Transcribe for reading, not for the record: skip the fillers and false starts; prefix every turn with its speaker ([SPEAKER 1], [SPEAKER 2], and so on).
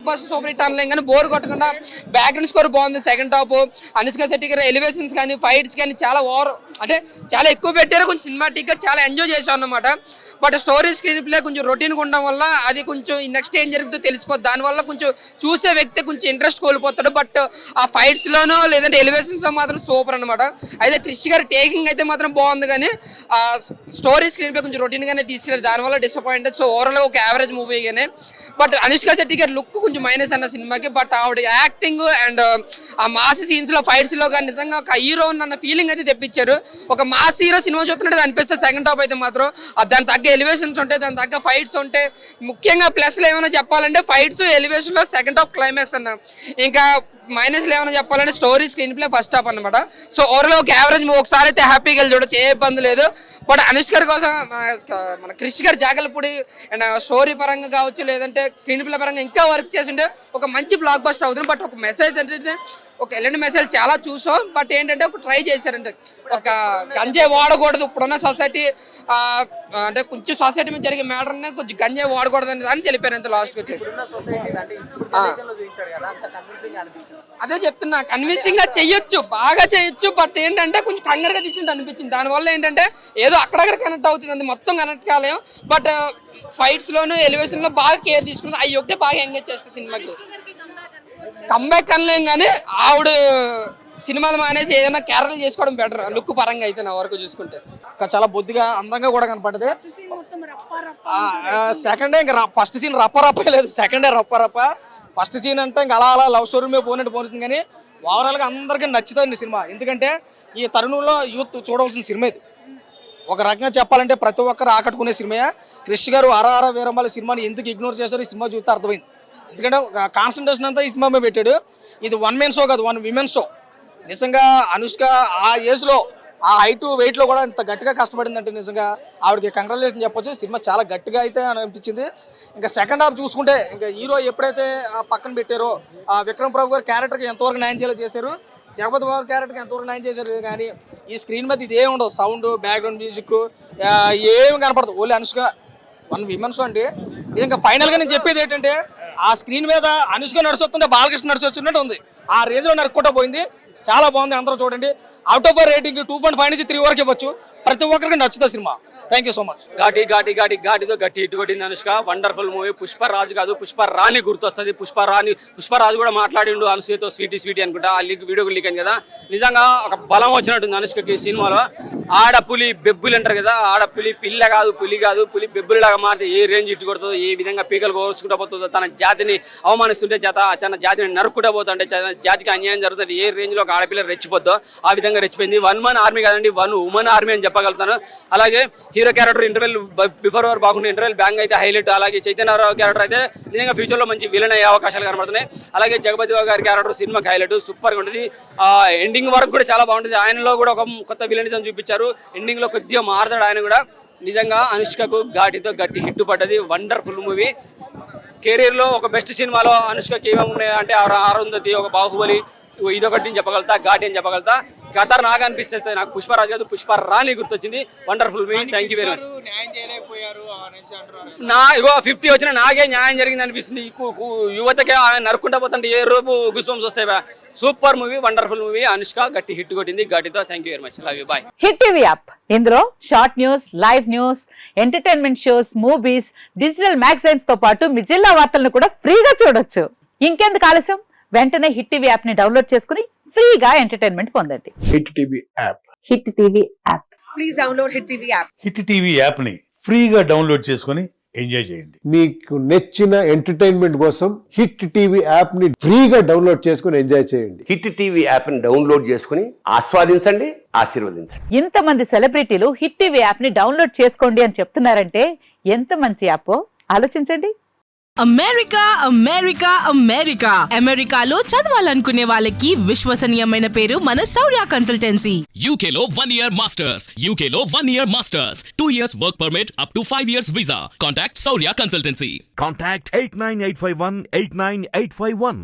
[SPEAKER 1] Bus super hit అనలేం కానీ bore కొట్టకుండా background score బాగుంది. సెకండ్ హాఫ్ అనుష్క శెట్టి గారి ఎలివేషన్స్ కానీ ఫైట్స్ కానీ చాలా అంటే చాలా ఎక్కువ పెట్టారు. కొంచెం సినిమాటిక్ గా చాలా ఎంజాయ్ చేశాను అన్నమాట. బట్ స్టోరీ స్క్రీన్ ప్లే కొంచెం రొటీన్ ఉండడం వల్ల అది కొంచెం నెక్స్ట్ ఏం జరుగుతుందో తెలిసిపోద్ది. దానివల్ల కొంచెం చూసే వ్యక్తి కొంచెం ఇంట్రెస్ట్ కోల్పోతాడు. బట్ ఆ ఫైట్స్ లోనో లేదంటే ఎలివేషన్స్ లో మాత్రం సూపర్ అనమాట. అయితే క్రిష్ గారి టేకింగ్ అయితే మాత్రం బాగుంది కానీ ఆ స్టోరీ స్క్రీన్ ప్లే కొంచెం రొటీన్ గానే తీసుకెళ్ళారు. దానివల్ల డిసప్పాయింట్. సో ఓవరాల్ ఒక యావరేజ్ మూవీ గానే. బట్ అనుష్క శెట్టి గారి లుక్ కొంచెం మైనస్ అన్న సినిమాకి. బట్ ఆవిడ యాక్టింగ్ అండ్ ఆ మాస్ సీన్స్ లో ఫైట్స్ లో కానీ నిజంగా ఒక హీరో అన్న ఫీలింగ్ అయితే తెప్పించారు. ఒక మాస్ హీరో సినిమా చూస్తున్నట్టు అనిపిస్తుంది. సెకండ్ హాఫ్ అయితే మాత్రం దాని తగ్గ ఎలివేషన్స్ ఉంటాయి, దాని తగ్గ ఫైట్స్ ఉంటాయి. ముఖ్యంగా ప్లస్లు ఏమైనా చెప్పాలంటే ఫైట్స్, ఎలివేషన్ లో సెకండ్ హాఫ్ క్లైమాక్స్ అన్న. ఇంకా మైనస్లు ఏమైనా చెప్పాలంటే story screen play first half అనమాట. సో ఓవరాల్ ఒక యావరేజ్ ఒకసారి అయితే హ్యాపీగా వెళ్ళి చూడొచ్చు, ఏ ఇబ్బంది లేదు. బట్ అనుష్క కోసం మన క్రిష్ గారు జాగలపూడి అండ్ స్టోరీ పరంగా కావచ్చు లేదంటే స్క్రీన్ ప్లే పరంగా ఇంకా వర్క్ చేస్తుంటే ఒక మంచి బ్లాక్ బస్టర్ అవుతుంది. బట్ ఒక మెసేజ్ అంటే ఒక ఎలాంటి మెసేజ్ చాలా చూసాం. బట్ ఏంటంటే ఒక ట్రై చేశారంటే ఒక గంజాయి వాడకూడదు ఇప్పుడున్న సొసైటీ, అంటే కొంచెం సొసైటీ మీద జరిగే మ్యాటర్ కొంచెం గంజాయి వాడకూడదు అని దాన్ని తెలిపారు. అంత లాస్ట్కి వచ్చి అదే చెప్తున్నా, కన్విన్సింగ్ గా చెయ్యొచ్చు, బాగా చేయొచ్చు. బట్ ఏంటంటే కొంచెం కంగారుగా తీసింది అనిపించింది. దానివల్ల ఏంటంటే ఏదో అక్కడక్కడ కనెక్ట్ అవుతుంది, అది మొత్తం కనెక్ట్ కాలేం. బట్ ఫైట్స్ లోను ఎలివేషన్ లో బాగా కేర్ తీసుకుంది. అవి ఒకటే బాగా ఎంగేజ్ చేస్తుంది సినిమాకి. కంబ్యాక్ అనలేం కానీ ఆవిడ సినిమాలు మానేసి ఏదైనా క్యారెక్టర్ చేసుకోవడం బెటర్ లుక్ పరంగా అయితే నా వరకు చూసుకుంటే.
[SPEAKER 2] చాలా బొద్దుగా అందంగా కూడా కనపడదు. సెకండ్ ఇంకా ఫస్ట్ సీన్ రప్ప లేదు, సెకండ్ రప్ప. ఫస్ట్ సీన్ అంటే ఇంకా అలా లవ్ స్టోరీ మీద పోతుంది. కానీ ఓవరాల్గా అందరికీ నచ్చుతుంది సినిమా. ఎందుకంటే ఈ తరుణంలో యూత్ చూడవలసిన సినిమా ఇది. ఒక రకంగా చెప్పాలంటే ప్రతి ఒక్కరు ఆకట్టుకునే సినిమా. క్రిష్ గారు ఆర్ఆర్ వీరమల్లి సినిమాని ఎందుకు ఇగ్నోర్ చేశారు ఈ సినిమా చూస్తే అర్థమైంది. ఎందుకంటే కాన్సన్ట్రేషన్ అంతా ఈ సినిమా మీద పెట్టాడు. ఇది 1 మెన్ షో కాదు, 1 విమెన్ షో. నిజంగా అనుష్క ఆ ఏజ్లో ఆ హైట్ వెయిట్లో కూడా ఇంత గట్టిగా కష్టపడిందంటే నిజంగా ఆవిడకి కంగ్రాచులేషన్ చెప్పొచ్చు. సినిమా చాలా గట్టిగా అయితే అనిపించింది. ఇంకా సెకండ్ హాఫ్ చూసుకుంటే ఇంకా హీరో ఎప్పుడైతే పక్కన పెట్టారో ఆ విక్రమ్ ప్రభు గారు క్యారెక్టర్కి ఎంతవరకు న్యాయం చేశారు, జగపతి బాబు క్యారెక్టర్కి ఎంతవరకు న్యాయం చేశారు. కానీ ఈ స్క్రీన్ మీద ఇది ఏమి ఉండదు. సౌండ్, బ్యాక్గ్రౌండ్ మ్యూజిక్ ఏమి కనపడదు. ఓన్లీ అనుష్క 1 విమెన్ షో అండి. ఇంకా ఫైనల్గా నేను చెప్పేది ఏంటంటే ఆ స్క్రీన్ మీద అనుష్క నడిచొస్తుంటే బాలకృష్ణ నడిచొచ్చినట్టు ఉంది. ఆ రేంజ్లో నరుక్కుంటూ పోయింది. చాలా బాగుంది. అందరూ చూడండి. అవుట్ ఆఫ్ రేటింగ్ 2.5 నుంచి 3 వరకు ఇవ్వచ్చు. ప్రతి ఒక్కరికి నచ్చుతుంది సినిమా. Thank you so much.
[SPEAKER 3] ఘాటితో గట్టి హిట్ కొట్టింది అనుష్క. Wonderful movie. పుష్పరాజు కాదు పుష్పరాణి గుర్తొస్తుంది. పుష్పరాజు కూడా మాట్లాడిండు అనుష్కతో స్వీటీ అనుకుంటా. ఆ వీడియో లీక్ అయింది కదా. నిజంగా ఒక బలం వచ్చినట్టుంది అనుష్కకి సినిమాలో. ఆడపులి బెబ్బులు అంటారు కదా, ఆడపులి పిల్ల కాదు పులి కాదు, పులి బెబ్బులిలాగా మారితే ఏ రేంజ్ ఇట్టు కొడుతుందో, ఏ విధంగా పీకలు కోరుచుకుంటూ పోతుందో, తన జాతిని అవమానిస్తుంటే తన జాతిని నరుక్కుంటూ పోతుంటే జాతికి అన్యాయం జరుగుతుంది, ఏ రేంజ్ లో ఒక ఆడపిల్ల రెచ్చిపోద్దో ఆ విధంగా రెచ్చిపోయింది. 1 man ఆర్మీ కాదండి, 1 woman ఆర్మీ అని చెప్పగలుగుతాను. అలాగే హీరో క్యారెక్టర్ ఇంటర్వెల్ బిఫోర్ వర్ బాగుంటుంది. ఇంటర్వెల్ బ్యాంగ్ అయితే హైలైట్. అలాగే చైతన్యరావు క్యారెక్టర్ అయితే నిజంగా ఫ్యూచర్ లో మంచి విలన్ అయ్యే అవకాశాలు కనబడుతున్నాయి. అలాగే జగపతి బాబు గారి క్యారెక్టర్ సినిమాకి హైలైట్, సూపర్ గా ఉంటుంది. ఎండింగ్ వరకు కూడా చాలా బాగుంటుంది. ఆయనలో కూడా ఒక కొత్త విలనిజం చూపించారు. ఎండింగ్ లో కొద్దిగా మారుతాడు ఆయన కూడా. నిజంగా అనుష్కకు ఘాటితో గట్టి హిట్ పడ్డది. Wonderful movie. కెరీర్ లో ఒక బెస్ట్ సినిమాలో అనుష్కకి ఏమేమి ఉన్నాయి అంటే అరుంధతి, ఒక బాహుబలి, ఇదొకటి చెప్పగలుగుతా, ఘాటి అని చెప్పగలుగుతా. ఖతర్ నాకు అనిపిస్తుంది. నాకు పుష్పరాజు కాదు పుష్పరాణి గుర్తొచ్చింది. Wonderful movie. Thank you very much. నా ఇగో 50 వచ్చినా నాకే న్యాయం జరిగింది అనిపిస్తుంది. యువతకే నరుక్కుంటా పోతుంటే ఏ రూపు గుస్బంస్ వస్తాయి. Super movie, wonderful movie. Anushka గట్టి హిట్ కొట్టింది ఘాటితో. Thank you very much. Love you. Bye.
[SPEAKER 4] Hit TV app. ఇందులో short news, live news, entertainment shows, movies, digital magazines తో పాటు మీ జిల్లా వార్తలను కూడా ఫ్రీగా చూడొచ్చు. ఇంకెందుకు ఆలస్యం, వెంటనే హిట్ టీవీ యాప్ ని డౌన్లోడ్ చేసుకుని ఫ్రీగా ఎంటర్టైన్మెంట్ పొందండి.
[SPEAKER 5] Hit TV app.
[SPEAKER 4] Hit TV app.
[SPEAKER 6] Please download hit TV app.
[SPEAKER 5] Hit TV app ని ఫ్రీగా డౌన్లోడ్ చేసుకుని ఎంజాయ్ చేయండి.
[SPEAKER 7] మీకు నచ్చిన ఎంటర్టైన్మెంట్ కోసం హిట్ టీవీ యాప్ ని ఫ్రీగా డౌన్లోడ్ చేసుకుని ఎంజాయ్ చేయండి.
[SPEAKER 8] హిట్ టీవీ యాప్ ని డౌన్లోడ్ చేసుకుని ఆస్వాదించండి, ఆశీర్వదించండి.
[SPEAKER 4] ఇంతమంది సెలబ్రిటీలు హిట్ టీవీ యాప్ ని డౌన్లోడ్ చేసుకోండి అని చెప్తున్నారంటే ఎంత మంచి యాప్ ఆలోచించండి.
[SPEAKER 6] అమెరికాలో చదవాలనుకునే వాళ్ళకి విశ్వసనీయమైన పేరు మన శౌర్య కన్సల్టెన్సీ.
[SPEAKER 9] UK లో 1 year masters. UK లో 1 year masters. 2 years work permit up to 5 years visa. Contact Saurya Consultancy.
[SPEAKER 10] Contact 89851 89851.